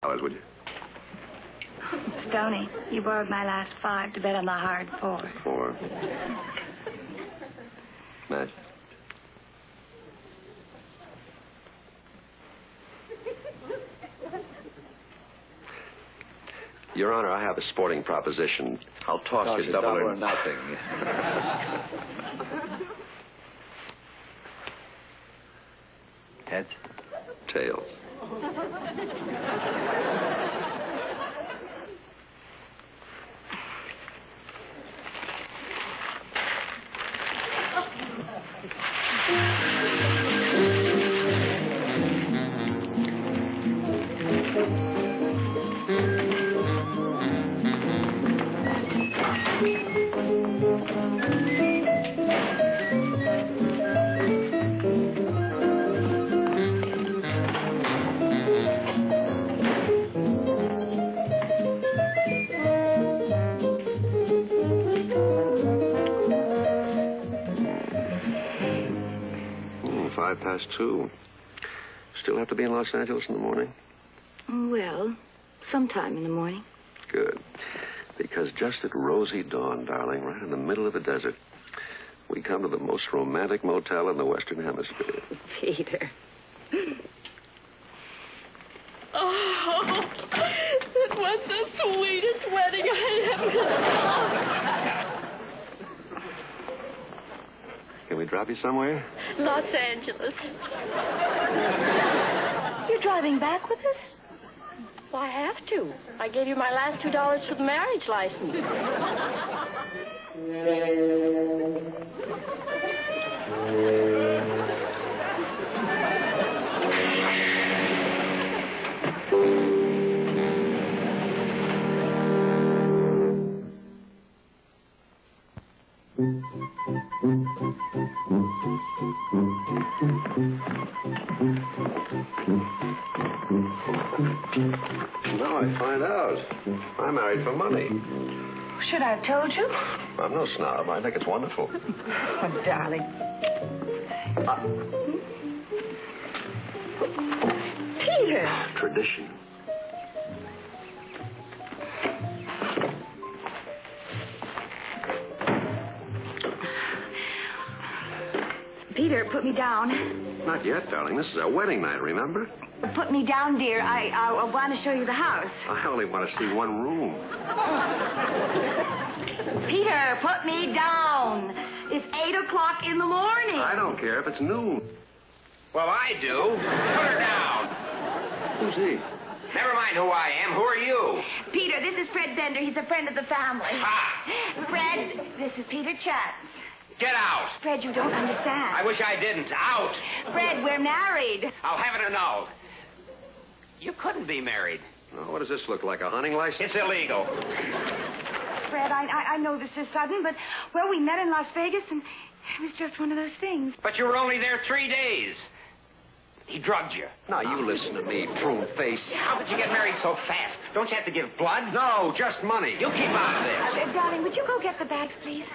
Would you? Stoney, you borrowed my last $5 to bet on the hard 4. 4. Match. Your Honor, I have a sporting proposition. I'll toss you double or nothing. Heads? Tails. Past 2. Still have to be in Los Angeles in the morning? Well, sometime in the morning. Good. Because just at rosy dawn, darling, right in the middle of the desert, we come to the most romantic motel in the Western Hemisphere. Peter. Oh, it was the sweetest wedding I ever... Can we drop you somewhere? Los Angeles. You're driving back with us? Well, I have to. I gave you my last $2 for the marriage license. Now I find out. I'm married for money. Should I have told you? I'm no snob. I think it's wonderful. Oh, darling. Peter. Tradition. Peter, put me down. Not yet, darling. This is our wedding night, remember? Put me down, dear. I want to show you the house. I only want to see one room. Peter, put me down. It's 8 o'clock in the morning. I don't care if it's noon. Well, I do. Put her down. Who's he? Never mind who I am. Who are you? Peter, this is Fred Bender. He's a friend of the family. Ah. Fred, this is Peter Chance. Get out. Fred, you don't understand. I wish I didn't. Out. Fred, we're married. I'll have it annulled. You couldn't be married. Oh, what does this look like, a hunting license? It's illegal. Fred, I know this is sudden, but, well, we met in Las Vegas, and it was just one of those things. But you were only there 3 days. He drugged you. Now, you listen to me, prune face. How did you get married so fast? Don't you have to give blood? No, just money. You keep out of this. Darling, would you go get the bags, please?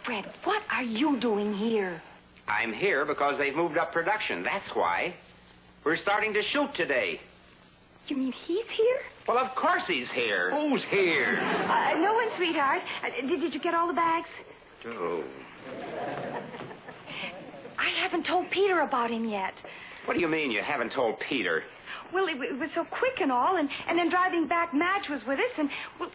Fred, what are you doing here? I'm here because they've moved up production. That's why. We're starting to shoot today. You mean he's here? Well, of course he's here. Who's here? No one, sweetheart. Did you get all the bags? Oh. I haven't told Peter about him yet. What do you mean you haven't told Peter? Well, it was so quick and all, and then driving back, Madge was with us, and... Well,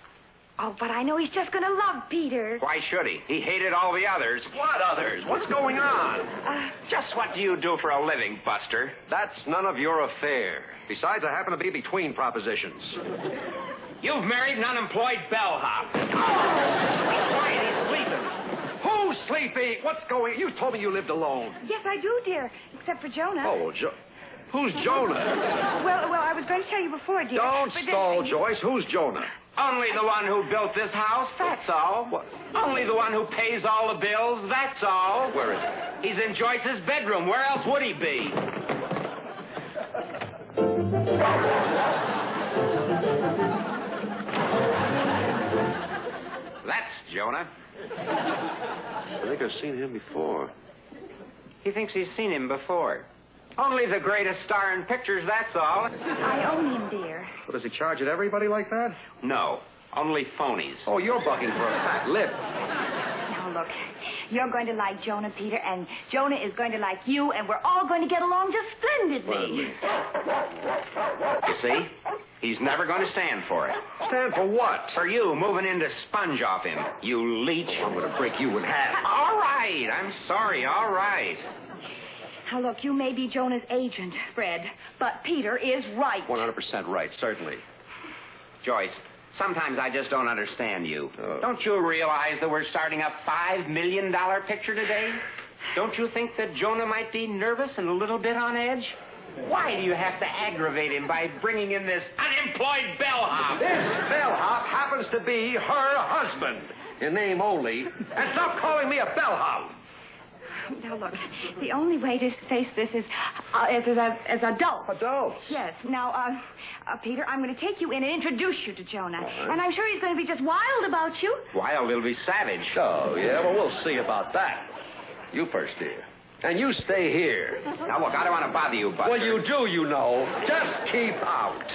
oh, but I know he's just going to love Peter. Why should he? He hated all the others. What others? What's going on? Just what do you do for a living, Buster? That's none of your affair. Besides, I happen to be between propositions. You've married an unemployed bellhop. Quiet, he's sleeping. Who's sleeping? What's going... You told me you lived alone. Yes, I do, dear, except for Jonah. Oh, well, who's Jonah? Well, I was going to tell you before, dear. Don't stall, Joyce. Who's Jonah? Only the one who built this house, that's all. What? Only the one who pays all the bills, that's all. Where is he? He's in Joyce's bedroom. Where else would he be? That's Jonah. I think I've seen him before. He thinks he's seen him before. Only the greatest star in pictures, that's all. I own him, dear. What, does he charge at everybody like that? No, only phonies. Oh, you're bucking for a fat lip. Now, look, you're going to like Jonah, Peter, and Jonah is going to like you, and we're all going to get along just splendidly. You see? He's never going to stand for it. Stand for what? For you moving in to sponge off him, you leech. I'm going to break you in half. All right, I'm sorry, all right. Now, look, you may be Jonah's agent, Fred, but Peter is right. 100% right, certainly. Joyce, sometimes I just don't understand you. Oh. Don't you realize that we're starting a $5 million picture today? Don't you think that Jonah might be nervous and a little bit on edge? Why do you have to aggravate him by bringing in this unemployed bellhop? This bellhop happens to be her husband, in name only. And stop calling me a bellhop. Now, look, the only way to face this is as adults. Adults? Yes. Now, Peter, I'm going to take you in and introduce you to Jonah. And I'm sure he's going to be just wild about you. Wild, he'll be savage. Oh, yeah? Well, we'll see about that. You first, dear. And you stay here. Now, look, I don't want to bother you, but... Well, you do, you know. Just keep out.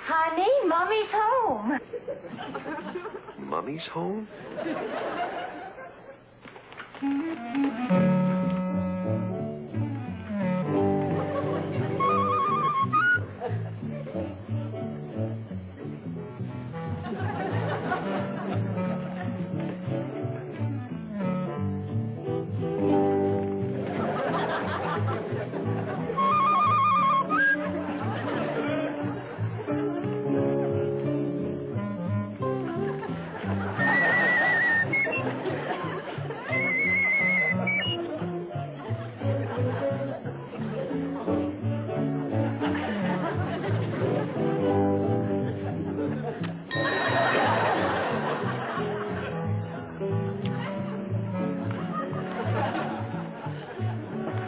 Honey, Mommy's home. Mummy's home?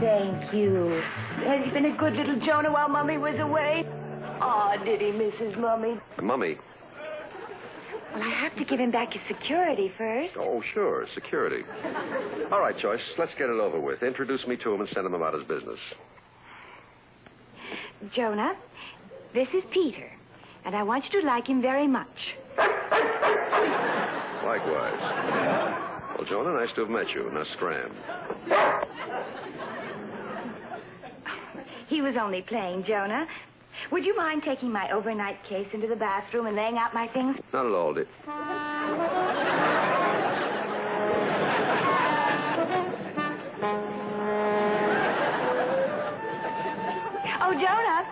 Thank you. Has he been a good little Jonah while Mummy was away? Oh, did he miss his Mummy? Mummy. Well, I have to give him back his security first. Oh, sure. Security. All right, Joyce. Let's get it over with. Introduce me to him and send him about his business. Jonah, this is Peter, and I want you to like him very much. Likewise. Well, Jonah, nice to have met you. Now, scram. He was only playing, Jonah. Would you mind taking my overnight case into the bathroom and laying out my things? Not at all, dear. Oh, Jonah,